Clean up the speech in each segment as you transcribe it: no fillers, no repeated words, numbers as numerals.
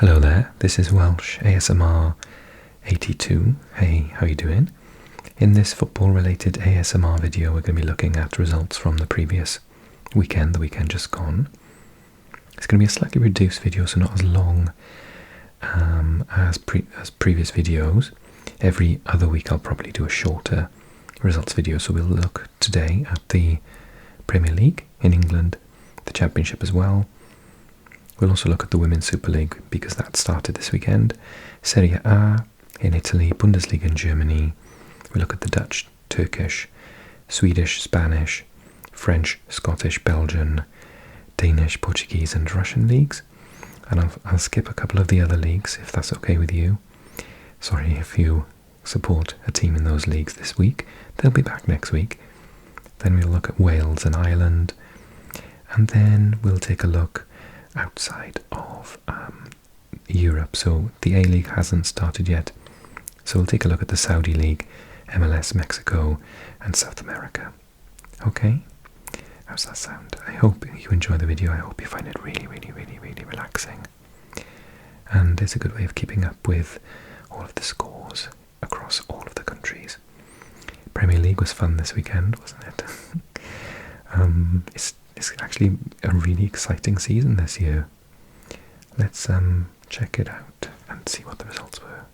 Hello there, this is Welsh ASMR 82. Hey, how you doing? In this football-related ASMR video, we're going to be looking at results from the previous weekend, the weekend just gone. It's going to be a slightly reduced video, so not as long as previous videos. Every other week I'll probably do a shorter results video, so we'll look today at the Premier League in England, the Championship as well. We'll also look at the Women's Super Lig because that started this weekend. Serie A in Italy, Bundesliga in Germany. We look at the Dutch, Turkish, Swedish, Spanish, French, Scottish, Belgian, Danish, Portuguese and Russian leagues. And I'll skip a couple of the other leagues if that's okay with you. Sorry if you support a team in those leagues this week. They'll be back next week. Then we'll look at Wales and Ireland. And then we'll take a look outside of Europe. So the A-League hasn't started yet. So we'll take a look at the Saudi League, MLS, Mexico and South America. Okay? How's that sound? I hope you enjoy the video. I hope you find it really, really, really, really relaxing. And it's a good way of keeping up with all of the scores across all of the countries. Premier League was fun this weekend, wasn't it? It's actually a really exciting season this year. Let's check it out and see what the results were.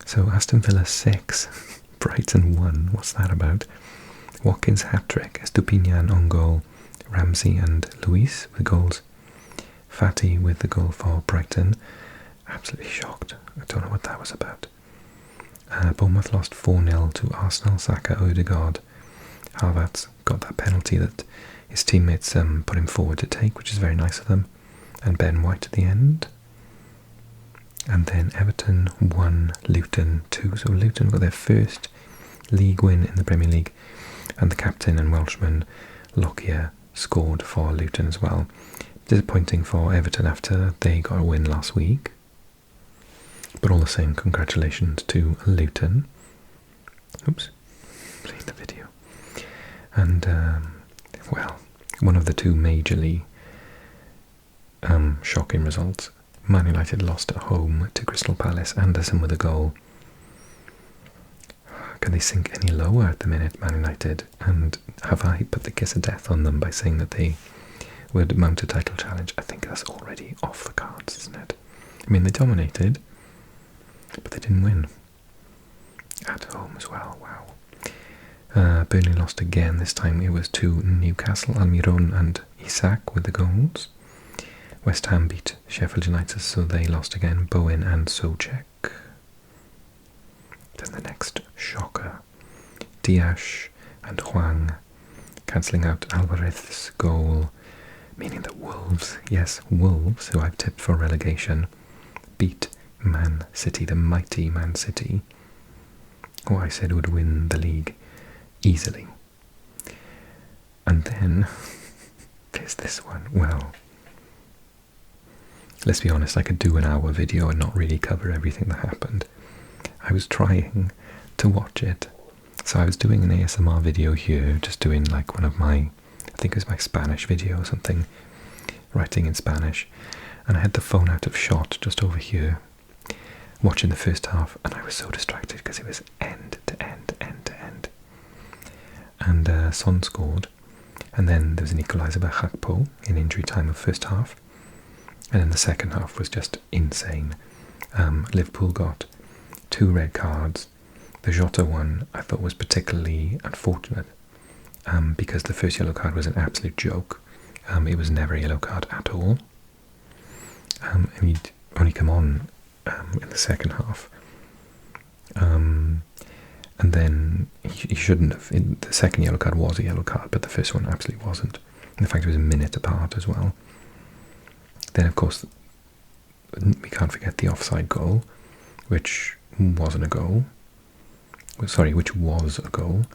So Aston Villa 6, Brighton 1. What's that about? Watkins hat-trick, Estupinian on goal, Ramsey and Luis with goals. Fatty with the goal for Brighton. Absolutely shocked. I don't know what that was about. Bournemouth lost 4-0 to Arsenal. Saka, Odegaard. Havertz got that penalty that his teammates put him forward to take, which is very nice of them. And Ben White at the end. And then Everton 1, Luton 2. So Luton got their first league win in the Premier League. And the captain and Welshman Lockyer scored for Luton as well. Disappointing for Everton after they got a win last week. But all the same, congratulations to Luton. Oops, playing the video. And, well, one of the two majorly shocking results. Man United lost at home to Crystal Palace. Anderson with a goal. Can they sink any lower at the minute, Man United? And have I put the kiss of death on them by saying that they would mount a title challenge? I think that's already off the cards, isn't it? I mean, they dominated, but they didn't win. At home as well, wow. Burnley lost again. This time it was to Newcastle, Almiron and Isak with the goals. West Ham beat Sheffield United, so they lost again. Bowen and Soucek. Then the next shocker. Diash and Huang cancelling out Alvarez's goal, meaning that Wolves, yes, Wolves, who I've tipped for relegation, beat Man City, the mighty Man City, who I said would win the league easily. And then there's this one. Well, let's be honest, I could do an hour video and not really cover everything that happened. I was trying to watch it. So I was doing an ASMR video here, just doing like one of my, I think it was my Spanish video or something, writing in Spanish. And I had the phone out of shot just over here, watching the first half, and I was so distracted because it was end to end, end to end. And Son scored, and then there was an equaliser by Gakpo in injury time of first half, and then the second half was just insane. Liverpool got 2 red cards. The Jota one I thought was particularly unfortunate because the first yellow card was an absolute joke. It was never a yellow card at all. And he'd only come on in the second half. And then he shouldn't have. The second yellow card was a yellow card, but the first one absolutely wasn't. In fact, it was a minute apart as well. Then, of course, we can't forget the offside goal, which wasn't a goal. Sorry, which was a goal.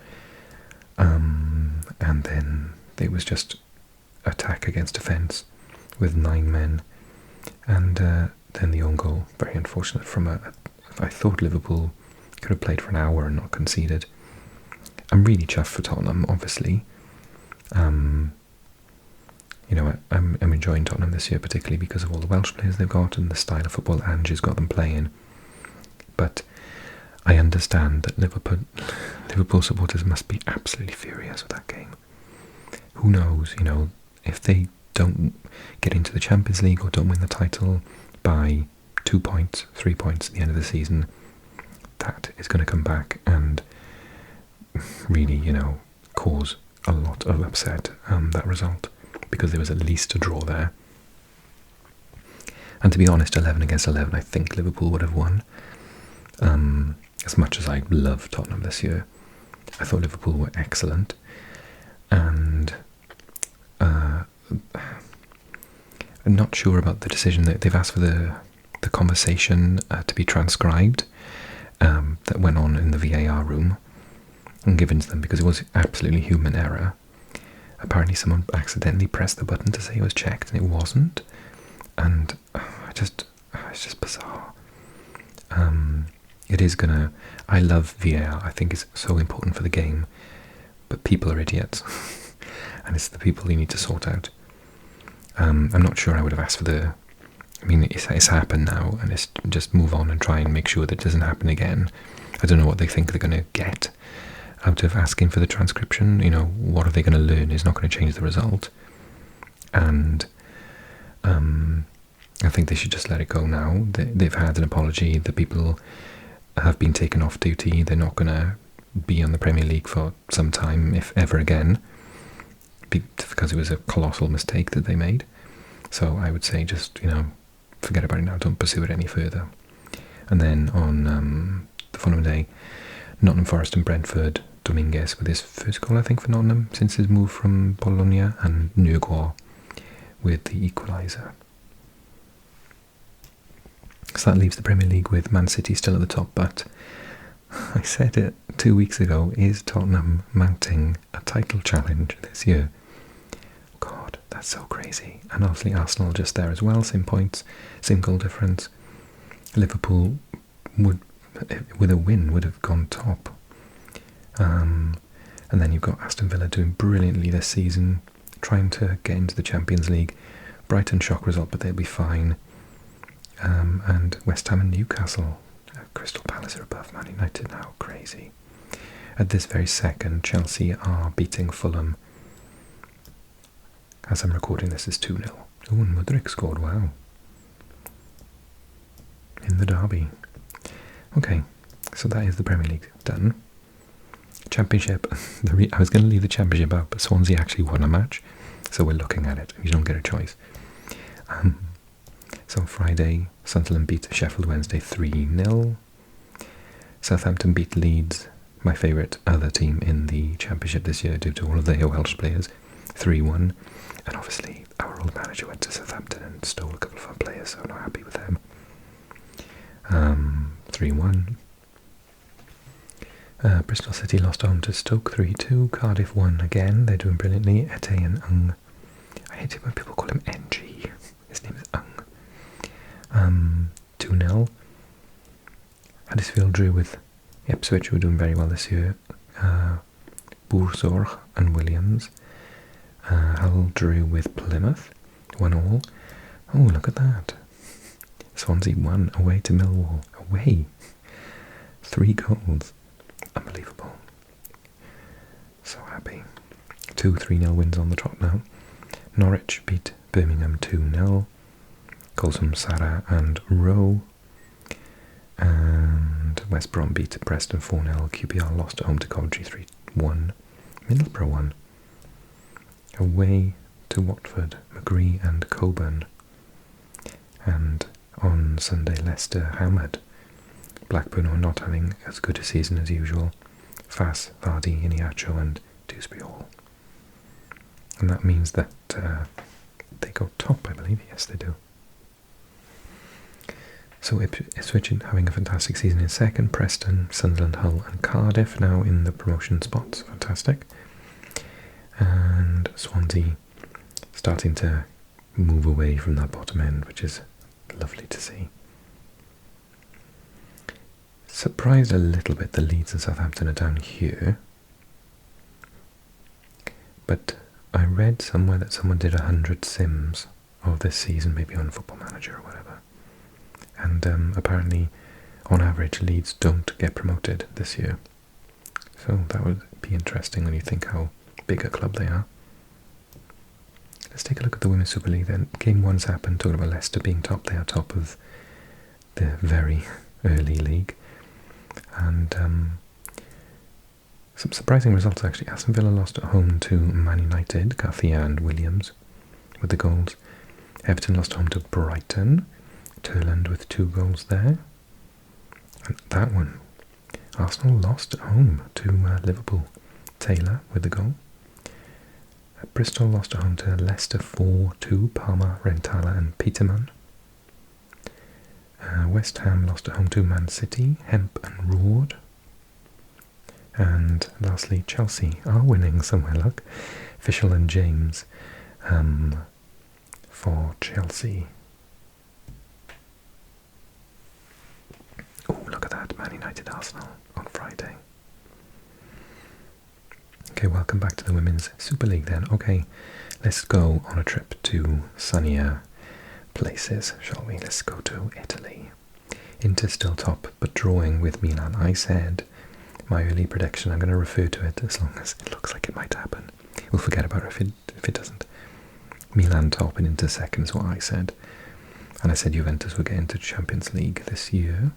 And then it was just attack against defence with 9 men. And then the own goal, very unfortunate from I thought Liverpool could have played for an hour and not conceded. I'm really chuffed for Tottenham, obviously. I'm enjoying Tottenham this year, particularly because of all the Welsh players they've got and the style of football Angie's got them playing. But I understand that Liverpool supporters must be absolutely furious with that game. Who knows, if they don't get into the Champions League or don't win the title by 2 points, 3 points at the end of the season, that is going to come back and really, cause a lot of upset, that result, because there was at least a draw there. And to be honest, 11 against 11, I think Liverpool would have won. As much as I love Tottenham this year, I thought Liverpool were excellent. And I'm not sure about the decision that they've asked for the conversation to be transcribed that went on in the VAR room and given to them, because it was absolutely human error. Apparently someone accidentally pressed the button to say it was checked and it wasn't, and it's just bizarre. It is gonna, I love VAR, I think it's so important for the game, but people are idiots and it's the people you need to sort out. I'm not sure I would have asked for it's happened now, and it's just move on and try and make sure that it doesn't happen again. I don't know what they think they're going to get out of asking for the transcription. What are they going to learn is not going to change the result. And I think they should just let it go now. They've had an apology. The people have been taken off duty. They're not going to be on the Premier League for some time, if ever again, because it was a colossal mistake that they made. So I would say just, forget about it now. Don't pursue it any further. And then on the following day, Nottingham Forest and Brentford, Dominguez with his first goal, I think, for Nottingham since his move from Bologna, and Nurgård with the equaliser. So that leaves the Premier League with Man City still at the top, but I said it 2 weeks ago, is Tottenham mounting a title challenge this year? God, that's so crazy. And obviously Arsenal just there as well, same points, same goal difference. Liverpool would, with a win, would have gone top. And then you've got Aston Villa doing brilliantly this season, trying to get into the Champions League. Brighton shock result, but they'll be fine. And West Ham and Newcastle. Crystal Palace are above Man United now. Crazy. At this very second, Chelsea are beating Fulham. As I'm recording this, is 2-0. Oh, and Mudryk scored, wow. In the derby. Okay, so that is the Premier League done. Championship, I was going to leave the Championship out, but Swansea actually won a match, so we're looking at it. You don't get a choice. So Friday, Sunderland beat Sheffield Wednesday 3-0. Southampton beat Leeds, my favourite other team in the Championship this year due to all of their Welsh players, 3-1. And obviously our old manager went to Southampton and stole a couple of our players, so I'm not happy with them. 3-1. Bristol City lost home to Stoke 3-2. Cardiff won again. They're doing brilliantly. Ete and Ung. I hate it when people call him NG. His name is Ung. 2-0. Huddersfield drew with Ipswich, who are doing very well this year. Boerzorg and Williams. Hull drew with Plymouth. 1-1. Oh, look at that. Swansea won away to Millwall. Away. 3 goals. Unbelievable. So happy. 2 3-0 wins on the trot now. Norwich beat Birmingham 2-0. Goals from Sarah and Rowe. And West Brom beat Preston 4-0. QPR lost at home to Coventry 3-1. Middlesbrough won. Away to Watford, McGree and Coburn. And on Sunday, Leicester hammered Blackburn, are not having as good a season as usual. Fass, Vardy, Iniacho and Dewsbury Hall. And that means that they go top, I believe. Yes, they do. So Ipswich having a fantastic season in second. Preston, Sunderland, Hull and Cardiff now in the promotion spots. Fantastic. And Swansea starting to move away from that bottom end, which is lovely to see. Surprised a little bit that Leeds and Southampton are down here. But I read somewhere that someone did 100 sims of this season, maybe on Football Manager or whatever. And apparently, on average, Leeds don't get promoted this year. So that would be interesting when you think how big a club they are. Let's take a look at the Women's Super League then. Game 1's happened, talking about Leicester being top. They are top of the very early league. And some surprising results actually. Aston Villa lost at home to Man United, Garcia and Williams with the goals. Everton lost home to Brighton, Turland with 2 goals there. And that one, Arsenal lost at home to Liverpool, Taylor with the goal. Bristol lost at home to Leicester 4-2, Palmer, Rentala and Peterman. West Ham lost at home to Man City, Hemp and Roord. And lastly, Chelsea are winning somewhere, look. Fischel and James for Chelsea. Oh, look at that, Man United Arsenal on Friday. Okay, welcome back to the Women's Super League then. Okay, let's go on a trip to sunnier places, shall we? Let's go to Italy. Inter still top, but drawing with Milan. I said my early prediction, I'm going to refer to it as long as it looks like it might happen. We'll forget about it if it doesn't. Milan top and Inter second is what I said. And I said Juventus would get into Champions League this year.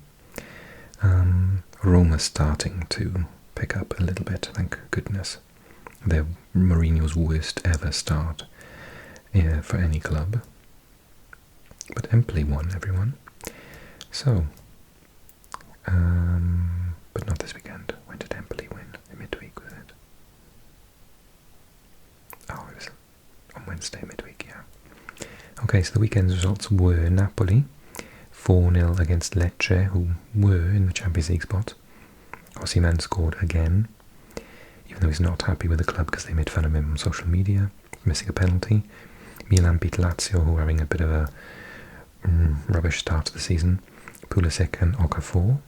Roma's starting to pick up a little bit, thank goodness. They're Mourinho's worst ever start for any club. But Empoli won, everyone. So, but not this weekend. When did Empoli win? Midweek, was it? Oh, it was on Wednesday, midweek, yeah. Okay, so the weekend's results were Napoli 4-0 against Lecce, who were in the Champions League spot. Osimhen scored again, even though he's not happy with the club because they made fun of him on social media, missing a penalty. Milan beat Lazio, who are having a bit of a rubbish start to the season. Pulisic and Okafor.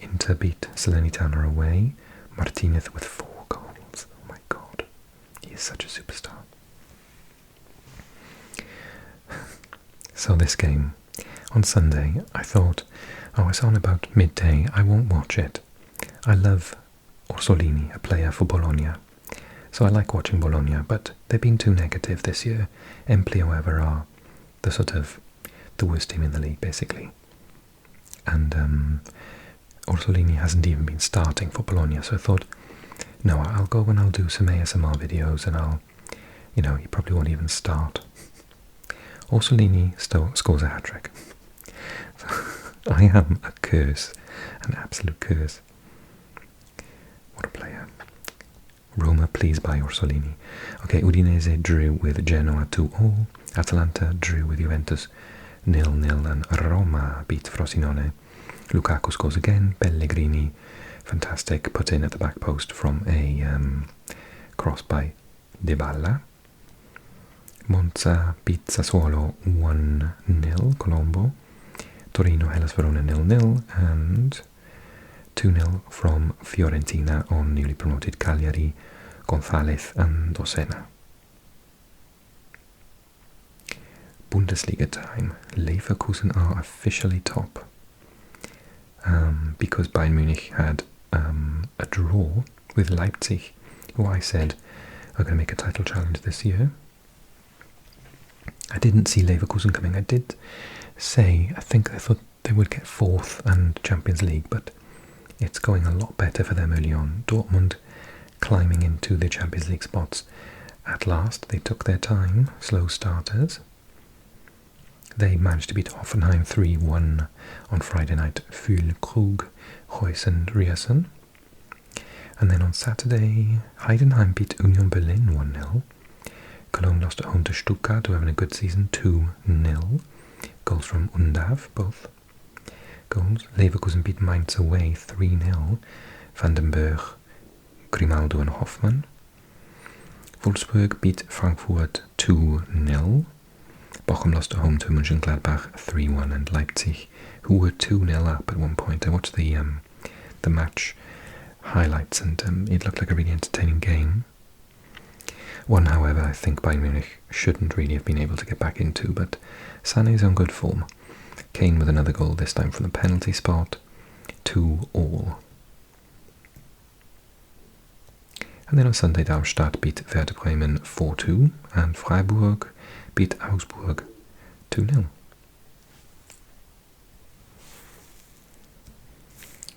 Inter beat Salernitana away. Martinez with 4 goals. Oh my god, he is such a superstar. So this game on Sunday, I thought, oh, it's on about midday, I won't watch it. I love Orsolini, a player for Bologna, so I like watching Bologna, but they've been too negative this year. Empoli, however, are the worst team in the league, basically. And Orsolini hasn't even been starting for Bologna, so I thought, no, I'll go and I'll do some ASMR videos, and he probably won't even start. Orsolini scores a hat-trick. So, I am a curse, an absolute curse. What a player. Roma pleased by Orsolini. Okay, Udinese drew with Genoa 2-2. Atalanta drew with Juventus 0-0, and Roma beat Frosinone. Lukaku scores again. Pellegrini, fantastic, put in at the back post from a cross by Dybala. Monza beat Sassuolo 1-0. Colombo. Torino, Hellas Verona 0-0, and 2-0 from Fiorentina on newly promoted Cagliari, González and Docena. Bundesliga time. Leverkusen are officially top because Bayern Munich had a draw with Leipzig, who I said are going to make a title challenge this year. I didn't see Leverkusen coming. I did say, I thought they would get 4th and Champions League, but it's going a lot better for them early on. Dortmund climbing into the Champions League spots at last. They took their time, slow starters. They managed to beat Hoffenheim 3-1 on Friday night. Füllkrug, Reus and Riasen. And then on Saturday, Heidenheim beat Union Berlin 1-0. Cologne lost at home to Stuttgart, who are having a good season, 2-0. Goals from Undav, both goals. Leverkusen beat Mainz away 3-0. Vandenberg, Grimaldo and Hoffmann. Wolfsburg beat Frankfurt 2-0. Bochum lost at home to Mönchengladbach 3-1, and Leipzig, who were 2-0 up at one point. I watched the match highlights, and it looked like a really entertaining game. One, however, I think Bayern Munich shouldn't really have been able to get back into, but Sané's on good form. Kane with another goal, this time from the penalty spot. 2-2. And then on Sunday, Darmstadt beat Werder Bremen 4-2, and Freiburg beat Augsburg 2-0.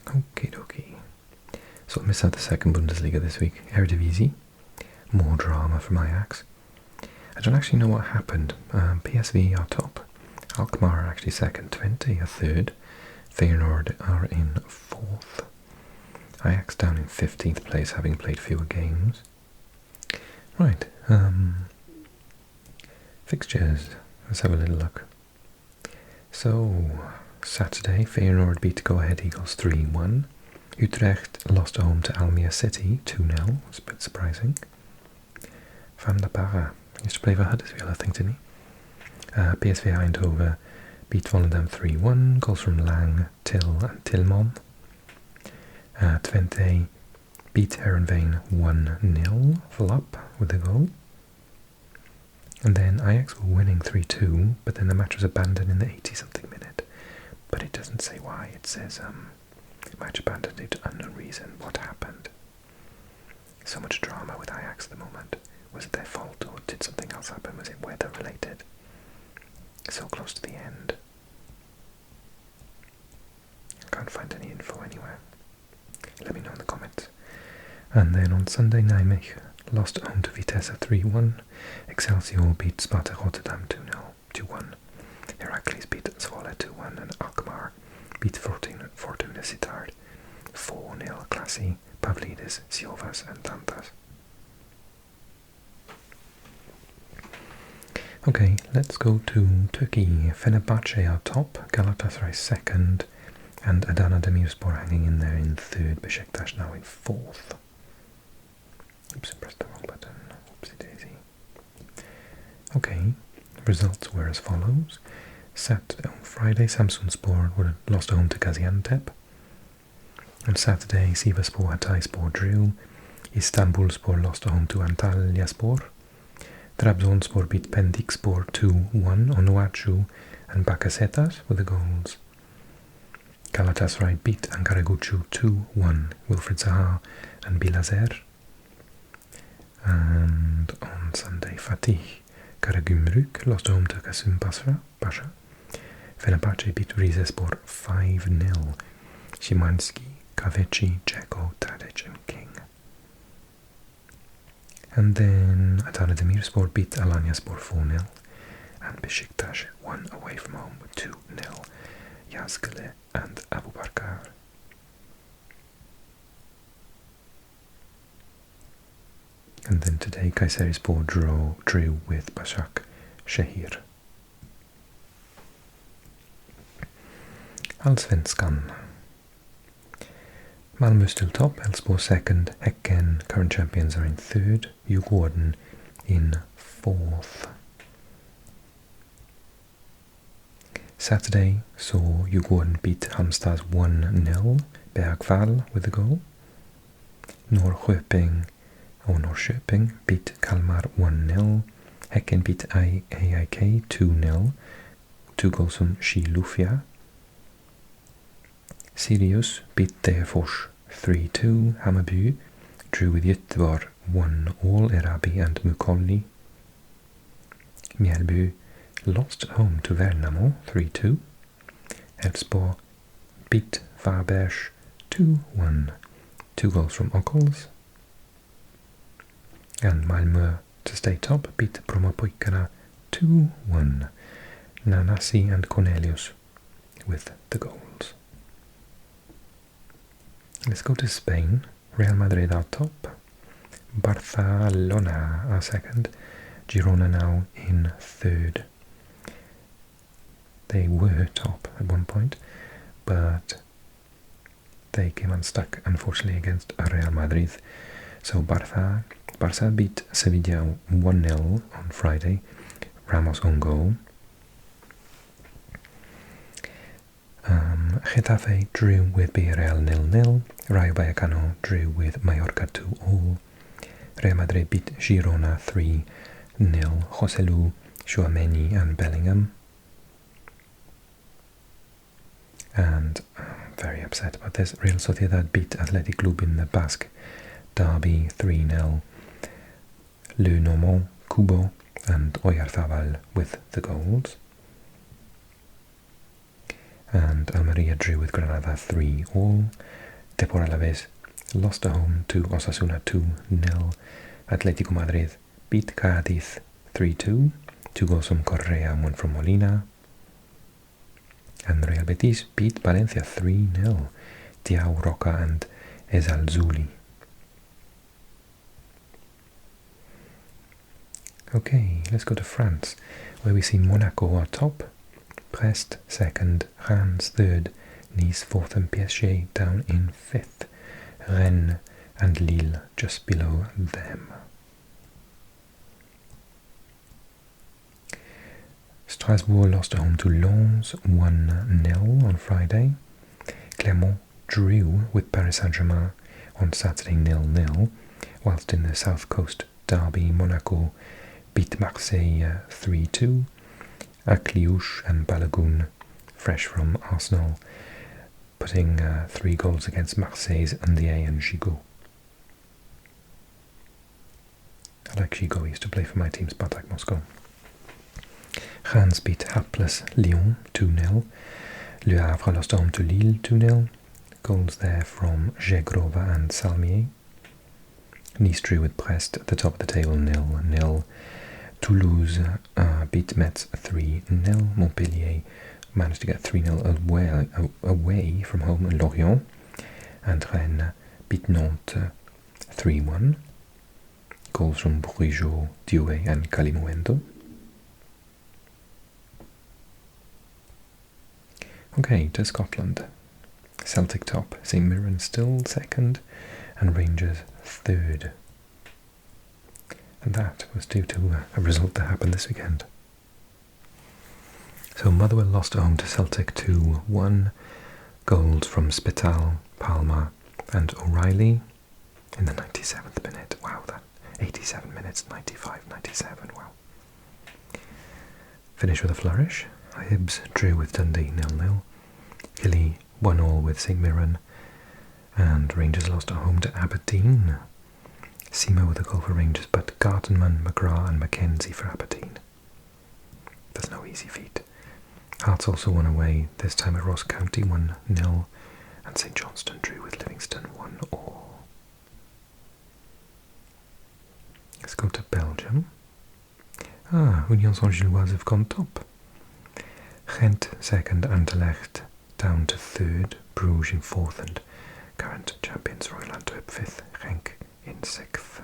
Okie dokie. So I missed out the second Bundesliga this week. Eredivisie. More drama from Ajax. I don't actually know what happened. PSV are top. Alkmaar are actually second. 20 are third. Feyenoord are in fourth. Ajax down in 15th place, having played fewer games. Right. Fixtures. Let's have a little look. So, Saturday, Feyenoord beat Go Ahead Eagles 3-1. Utrecht lost home to Almere City 2-0. It's a bit surprising. Van der Parra used to play for Huddersfield, I think, didn't he? PSV Eindhoven beat Volendam 3-1. Goals from Lang, Till and Tillman. Twente beat Heerenveen 1-0. Vlap with the goal. And then Ajax were winning 3-2, but then the match was abandoned in the 80-something minute. But it doesn't say why. It says match abandoned due to unknown reason. What happened? So much drama with Ajax at the moment. Was it their fault, or did something else happen? Was it weather related? So close to the end. I can't find any info anywhere. Let me know in the comments. And then on Sunday, Nijmegen lost home to Vitesse 3-1. Excelsior beat Sparta Rotterdam 2-1. Heracles beat Zwolle 2-1, and Alkmaar beat Fortuna Sittard 4-0. Klassi, Pavlidis, Siovas and Tantas. Okay, let's go to Turkey. Fenerbahce are top, Galatasaray second, and Adana Demirspor hanging in there in third, Besiktas now in fourth. Oops, I pressed the wrong button. Oopsie daisy. Okay, results were as follows. On Friday, Samsunspor were lost home to Gaziantep. On Saturday, Sivasspor Hatayspor drew. Istanbulspor lost home to Antalyaspor. Trabzonspor beat Pendikspor 2-1. Onuachu and Bakasetas were the goals. Galatasaray beat Ankaragucu 2-1. Wilfried Zaha and Bilazer. And on Sunday, Fatih Karagümrük lost home to Kasım Pasha. Fenerbahce beat Rizespor 5-0. Szymanski, Kaveci, Dzeko, Tadic and King. And then Adana Demirspor beat Alanyaspor 4-0. And Besiktas won away from home with 2-0. Yazgale and Abubakar. And then today, Kayserispor drew with Başak Şehir. Allsvenskan. Malmö still top, Elfsborg second, Häcken, current champions, are in third, Djurgården in fourth. Saturday saw Djurgården beat Halmstad 1-0, Bergvall with the goal. Norrköping beat Kalmar 1-0, Häcken beat AIK 2-0, 2 goals from Skilufya. Sirius beat Degerfors 3-2, Hammarby drew with Göteborg 1-1, Erabi and Mukolli. Mjällby lost at home to Värnamo 3-2. Elfsborg beat Varberg 2-1, 2 goals from Ockels. And Malmö to stay top beat Brommapojkarna 2-1. Nanasi and Cornelius with the goals. Let's go to Spain. Real Madrid are top. Barcelona are second. Girona now in third. They were top at one point, but they came unstuck, unfortunately, against Real Madrid. So Barça beat Sevilla 1-0 on Friday. Ramos own goal. Getafe drew with Villarreal 0-0. Rayo Vallecano drew with Mallorca 2-2. Real Madrid beat Girona 3-0. Joselu, Tchouaméni and Bellingham. And I'm very upset about this. Real Sociedad beat Athletic Club in the Basque derby 3-0. Le Normand, Kubo and Oyarzabal with the goals. And Almeria drew with Granada 3-3. Depor Alavés lost at home to Osasuna 2-0. Atletico Madrid beat Cádiz 3-2. 2 goals from Correa and 1 from Molina. And Real Betis beat Valencia 3-0. Diao Roca and Ezalzouli. Okay, let's go to France, where we see Monaco are top, Brest second, Reims third, Nice fourth and PSG down in fifth. Rennes and Lille just below them. Strasbourg lost at home to Lens 1-0 on Friday. Clermont drew with Paris Saint-Germain on Saturday 0-0, whilst in the South Coast derby Monaco beat Marseille 3-2. Akliouche and Balagoon, fresh from Arsenal, putting 3 goals against Marseille's Ndiaye and Gigot. I like Gigot, he used to play for my team Spartak Moscow. Reims beat hapless Lyon 2-0. Le Havre lost home to Lille 2-0. Goals there from Zegrova and Salmier. Nice drew with Brest at the top of the table 0-0. Toulouse beat Metz 3-0. Montpellier managed to get 3-0 away from home at Lorient. And Rennes beat Nantes 3-1. Goals from Bourigeaud, Dioué and Kalimuendo. Okay, to Scotland. Celtic top, St Mirren still second, and Rangers third. And that was due to a result that happened this weekend. So Motherwell lost at home to Celtic 2-1. Goals from Spital, Palmer and O'Reilly in the 97th minute. Wow, that 87 minutes, 95, 97, wow. Finish with a flourish. Hibs drew with Dundee 0-0. Killie 1-1 with St Mirren. And Rangers lost at home to Aberdeen. Simo with a goal for Rangers, but Gartenman, McGrath and Mackenzie for Aberdeen. That's no easy feat. Hearts also won away, this time at Ross County 1-0. And St Johnstone drew with Livingston 1-1. Let's go to Belgium. Union Saint-Gilloise have gone top. Gent second, Anderlecht down to third, Bruges in fourth, and current champions Royal Antwerp fifth, Genk in sixth.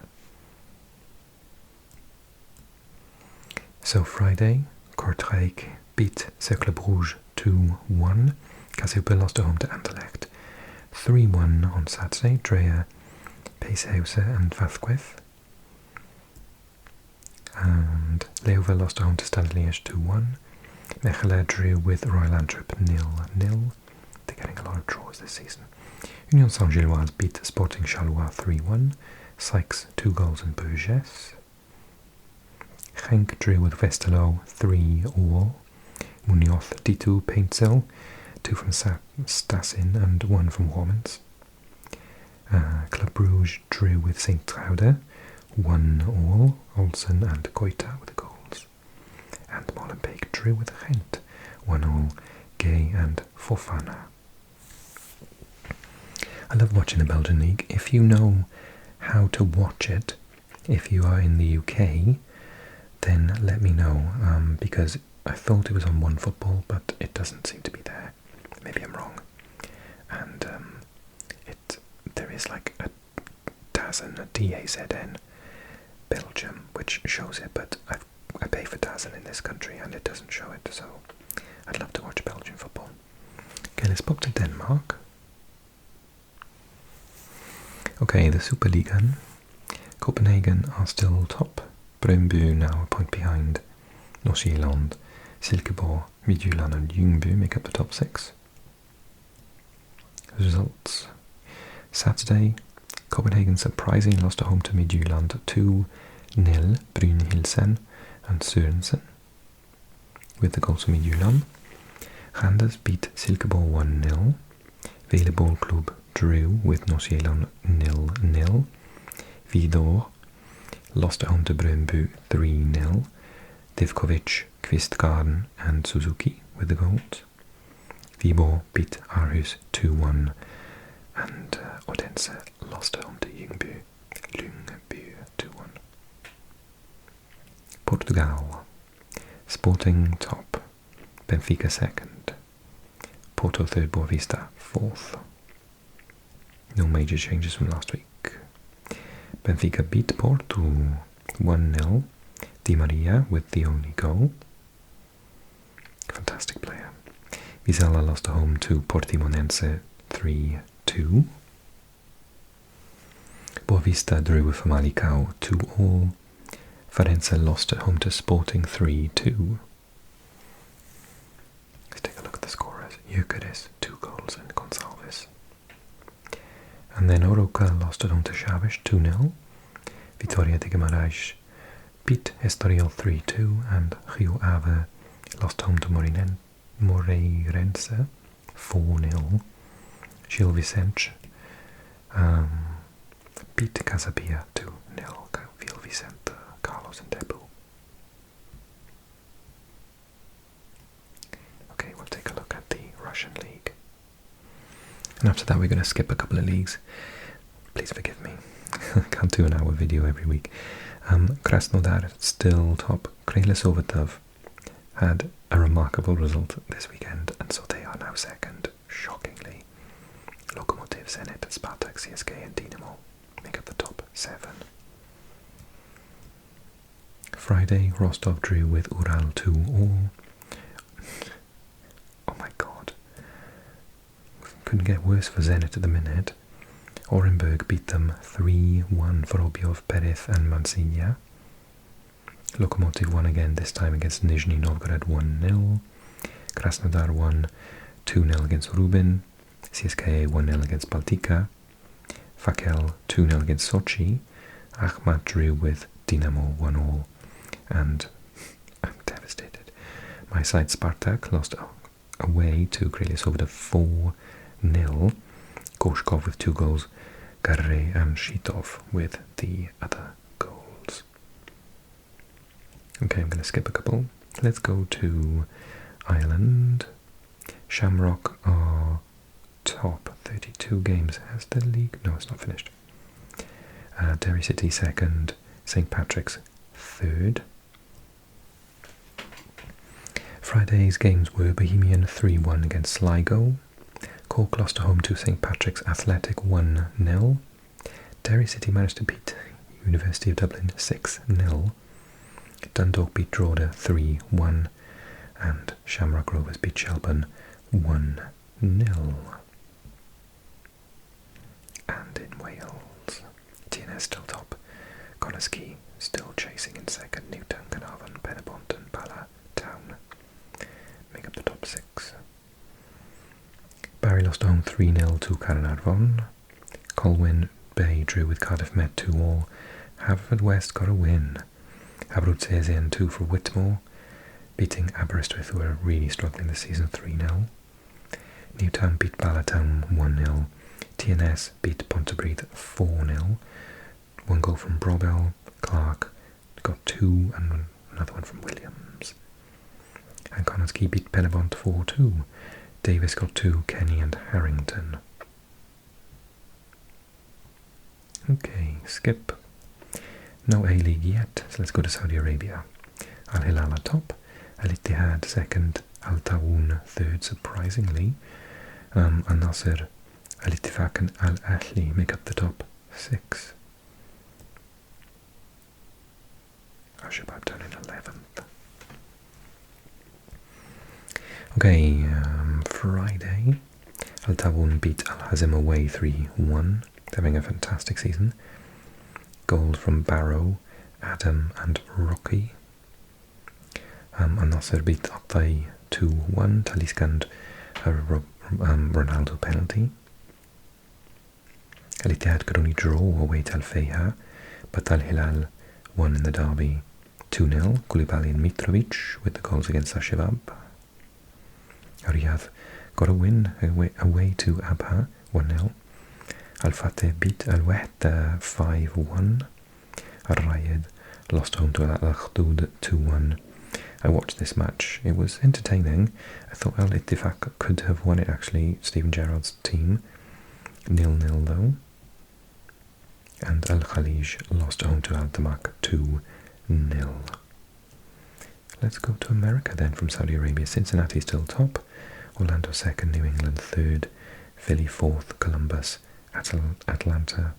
So Friday, Kortrijk beat Cercle Bruges 2-1. Kassel lost at home to Anderlecht 3-1 on Saturday. Dreyer, Pacehouse and Vasquez. And Leeuwen lost at home to Stade Liège 2-1. Mechelen drew with Royal Antwerp 0-0. They're getting a lot of draws this season. Union Saint-Gilloise beat Sporting Charleroi 3-1. Sykes 2 goals in Burgess. Genk drew with Westerlo 3-0. Munoz D2 Paintsel, 2 from Stassin and 1 from Wormans. Club Brugge drew with St Truide 1-0. Olsen and Koita with the goals. And Molenbeek drew with Gent 1-0. Gay and Fofana. I love watching the Belgian League. If you know how to watch it, if you are in the UK, then let me know, because I thought it was on OneFootball, but it doesn't seem to be there. Maybe I'm wrong. And there is like a DAZN, a DAZN Belgium, which shows it, but I pay for DAZN in this country and it doesn't show it, so I'd love to watch Belgian football. Okay, let's pop to Denmark. Okay, the Super League. Copenhagen are still top. Brøndby now a point behind. Nordsjælland, Silkeborg, Midtjylland and Ljungby make up the top 6. Results. Saturday, Copenhagen surprisingly lost at home to Midtjylland 2-0. Brynhildsen and Sørensen with the goals from Midtjylland. Randers beat Silkeborg 1-0. Vejle Ball Club drew with Nordsjælland 0-0. Vidor lost at home to Brøndby 3-0. Divkovic, Kvistgarden and Suzuki with the goals. Viborg beat Aarhus 2-1. And Odense lost at home to Ljungby 2-1. Portugal. Sporting top. Benfica second. Porto third, Boavista fourth. No major changes from last week. Benfica beat Porto 1-0. Di Maria with the only goal. Fantastic player. Vizela lost at home to Portimonense 3-2. Boavista drew with Famalicão 2-2. Farense lost at home to Sporting 3-2. Let's take a look at the scorers. Gyökeres, 2 goals, and Gonçalves. And then Oroca lost at home to Chaves 2-0. Vitória de Guimarães beat Estoril 3-2, and Rio Ave lost home to Moreirense 4-0. Gil Vicente beat Casabia 2-0. Gil Vicente, Carlos and Debu. Okay, we'll take a look at the Russian League. And after that we're going to skip a couple of leagues. Please forgive me. I can't do an hour video every week. Krasnodar still top. Krejle Sovetov had a remarkable result this weekend, and so they are now second, shockingly. Lokomotiv, Zenit, Spartak, CSK and Dinamo make up the top 7. Friday, Rostov drew with Ural 2-2. Oh my god. Couldn't get worse for Zenit at the minute. Orenburg beat them 3-1 for Obyov, Perez and Mansinia. Lokomotiv won again, this time against Nizhny Novgorod 1-0. Krasnodar won 2-0 against Rubin. CSKA 1-0 against Baltika. Fakel 2-0 against Sochi. Akhmat drew with Dinamo 1-1. And I'm devastated. My side Spartak lost away to Krejle Sovetov 4-0. Gorshkov with 2 goals. Garre and Shitov with the other goals. Okay, I'm going to skip a couple. Let's go to Ireland. Shamrock are top, 32 games. Has the league? No, it's not finished. Derry City second, St. Patrick's third. Friday's games were Bohemian 3-1 against Sligo. Cork lost at home to St. Patrick's Athletic 1-0. Derry City managed to beat University of Dublin 6-0. Dundalk beat Drogheda 3-1. And Shamrock Rovers beat Shelburne 1-0. And in Wales, TNS still top. Connaski still chasing in second. Newtown, Carnarvon, Penybont and Bala Town make up the top 6. Barry lost home 3-0 to Carnarvon. Colwyn Bay drew with Cardiff Met 2-2. Haverfordwest got a win. Aberystwyth 2 for Whitmore, beating Aberystwyth, who are really struggling this season 3-0. Newtown beat Ballatown 1-0. TNS beat Pontypridd 4-0. 1 goal from Brobell. Clark got 2 and another one from Williams. And Connaski beat Penybont 4-2. Davis got 2, Kenny and Harrington. Okay, skip. No A-League yet, so let's go to Saudi Arabia. Al Hilal at top, Al Ittihad second, Al Tawoun third, surprisingly. Al Nasser, Al Ittifaq and Al Ahly make up the top 6. Al Shabab down in 11th. Okay, Friday, Al Tawoun beat Al Hazem away 3-1. They're having a fantastic season. Goals from Barrow, Adam and Rocky. Al Nasser beat Oktay 2-1. Taliskand a Ronaldo penalty. Al Ittihad could only draw away to Al Fayha, but Al Hilal won in the derby 2-0. Koulibaly and Mitrovic with the goals against Ashabab. Riyadh got a win away to Abha 1-0. Al Fateh beat Al Wehda 5-1. Al Rayed lost home to Al Akhdud 2-1. I watched this match. It was entertaining. I thought Al Ittifaq could have won it actually, Steven Gerrard's team. 0-0 though. And Al Khalij lost home to Al Tamak 2-0. Let's go to America then from Saudi Arabia. Cincinnati still top. Orlando second, New England third, Philly fourth, Columbus, Atlanta,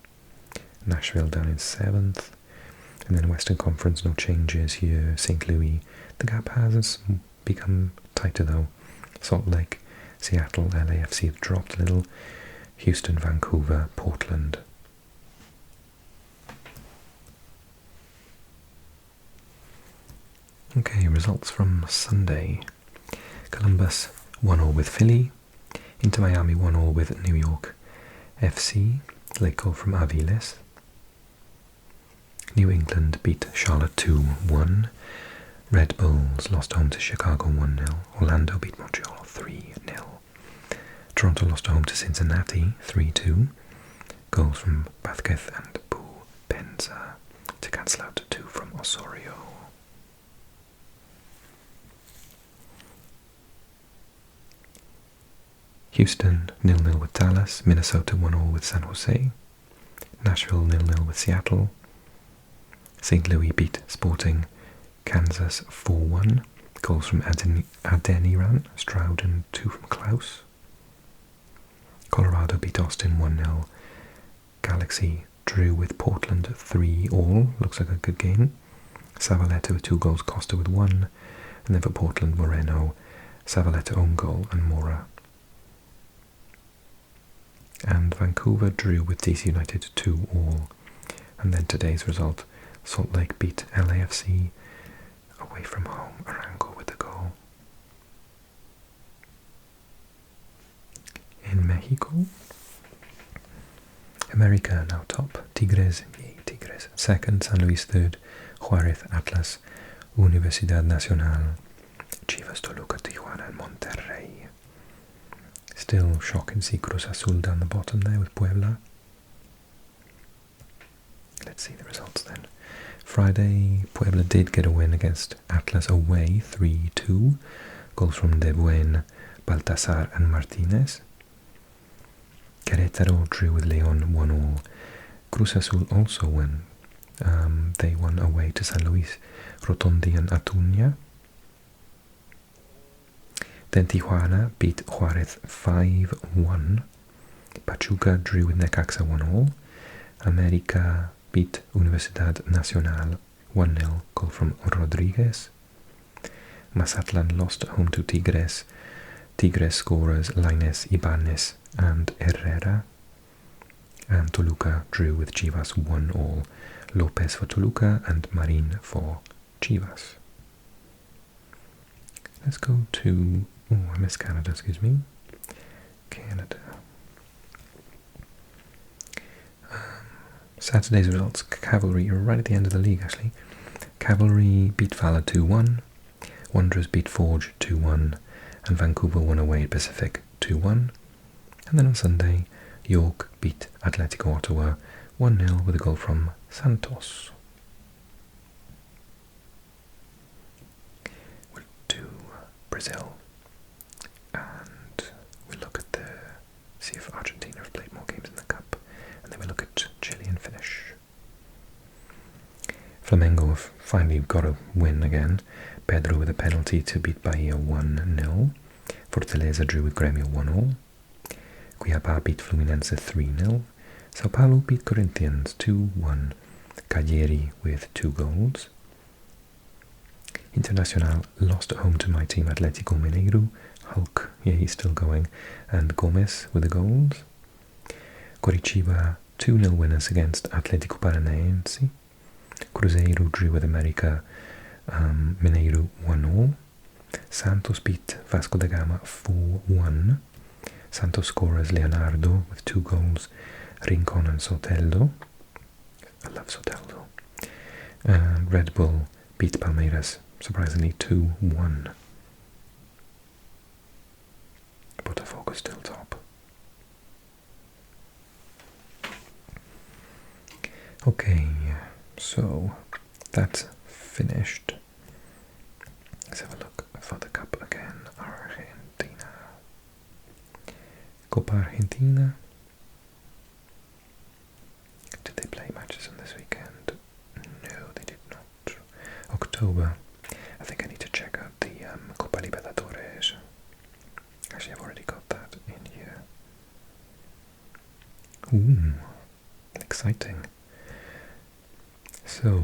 Nashville down in seventh. And then Western Conference, no changes here. St. Louis, the gap has become tighter though. Salt Lake, Seattle, LAFC have dropped a little. Houston, Vancouver, Portland. Okay, results from Sunday. Columbus 1-0 with Philly. Inter Miami 1-0 with New York FC. Late goal from Aviles. New England beat Charlotte 2-1. Red Bulls lost home to Chicago 1-0. Orlando beat Montreal 3-0. Toronto lost home to Cincinnati 3-2. Goals from Bathketh and Bu Penza to cancel out 2 from Osorio. Houston 0-0 with Dallas. Minnesota 1-0 with San Jose. Nashville 0-0 with Seattle. St. Louis beat Sporting Kansas 4-1. Goals from Adeniran, Stroud and 2 from Klaus. Colorado beat Austin 1-0. Galaxy drew with Portland 3-3. Looks like a good game. Zavaleta with 2 goals, Costa with 1. And then for Portland, Moreno, Zavaleta own goal and Mora. And Vancouver drew with DC United 2-2. And then today's result, Salt Lake beat LAFC away from home. Arango with the goal. In Mexico, America now top. Tigres second, San Luis third, Juarez, Atlas, Universidad Nacional, Chivas, Toluca, Tijuana and Monterrey. Still shock and see Cruz Azul down the bottom there with Puebla. Let's see the results then. Friday, Puebla did get a win against Atlas away 3-2. Goals from De Buen, Baltasar and Martinez. Querétaro drew with León 1-1. Cruz Azul also won. They won away to San Luis, Rotondi and Atuña. Then Tijuana beat Juarez 5-1. Pachuca drew with Necaxa 1-1. America beat Universidad Nacional 1-0, goal from Rodriguez. Mazatlan lost at home to Tigres. Tigres scorers Lainez, Ibanez and Herrera. And Toluca drew with Chivas 1-1. Lopez for Toluca and Marin for Chivas. Let's go to... oh, I missed Canada, excuse me. Canada. Saturday's results. Cavalry are right at the end of the league, actually. Cavalry beat Valor 2-1. Wanderers beat Forge 2-1. And Vancouver won away at Pacific 2-1. And then on Sunday, York beat Atletico Ottawa 1-0 with a goal from Santos. We'll do Brazil. And we'll look at see if Argentina have played more games in the Cup. And then we'll look at Chile and finish. Flamengo have finally got a win again. Pedro with a penalty to beat Bahia 1-0. Fortaleza drew with Grêmio 1-0. Cuiabá beat Fluminense 3-0. Sao Paulo beat Corinthians 2-1. Cagliari with 2 goals. Internacional lost at home to my team Atlético Mineiro. Hulk, yeah, he's still going. And Gomez with the goals. Coritiba 2-0 winners against Atlético Paranaense. Cruzeiro drew with América Mineiro 1-0. Santos beat Vasco da Gama 4-1. Santos scorers Leonardo with 2 goals Rincon and Soteldo. I love Soteldo. And Red Bull beat Palmeiras, surprisingly 2-1. Botafogo still top. Okay, so that's finished. Let's have a look for the cup again. Argentina. Copa Argentina. Did they play matches on this weekend? No, they did not. October. I think I need to check out the Copa Libertadores. Actually, I've already got that in here. Ooh, exciting. So,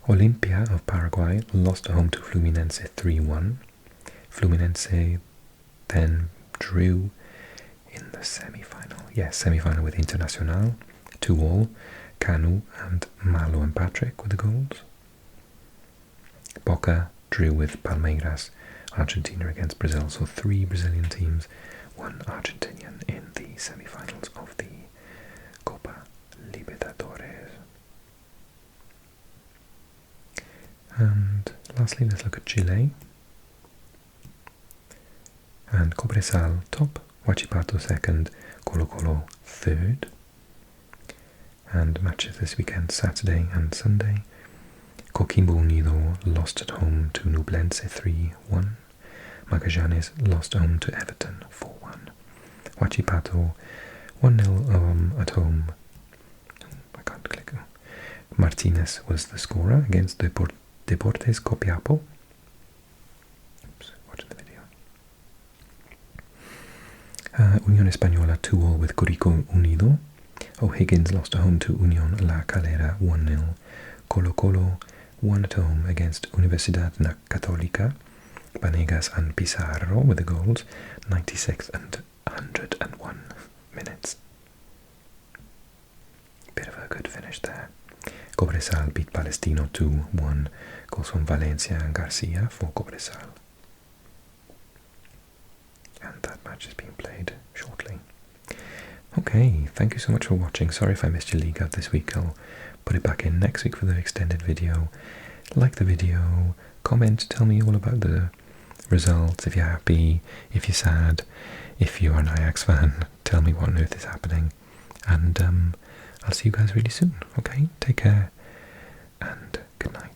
Olimpia of Paraguay lost at home to Fluminense 3-1. Fluminense then drew in the semi-final. Yes, semi-final with Internacional, 2-2. Canu and Malo and Patrick with the goals. Boca drew with Palmeiras. Argentina against Brazil. So 3 Brazilian teams, 1 Argentinian in the semi-finals of the Copa Libertadores. And lastly, let's look at Chile. And Cobresal top, Huachipato second, Colo-Colo third. And matches this weekend, Saturday and Sunday. Coquimbo Unido lost at home to Nublense 3-1. Magallanes lost at home to Everton 4-1. Huachipato 1-0 at home. I can't click. Martinez was the scorer against Deportes Copiapó. Oops, watching the video. Unión Española 2-0 with Curicó Unido. O'Higgins lost at home to Unión La Calera 1-0. Colo-Colo won at home against Universidad Católica. Vanegas and Pizarro with the goals, 96th and 101 minutes. Bit of a good finish there. Cobresal beat Palestino 2-1. Goals from Valencia and Garcia for Cobresal. And that match is being played shortly. Okay, thank you so much for watching. Sorry if I missed your league out this week. I'll put it back in next week for the extended video. Like the video, comment, tell me all about the results, if you're happy, if you're sad, if you're an Ajax fan, tell me what on earth is happening. And I'll see you guys really soon, okay? Take care, and good night.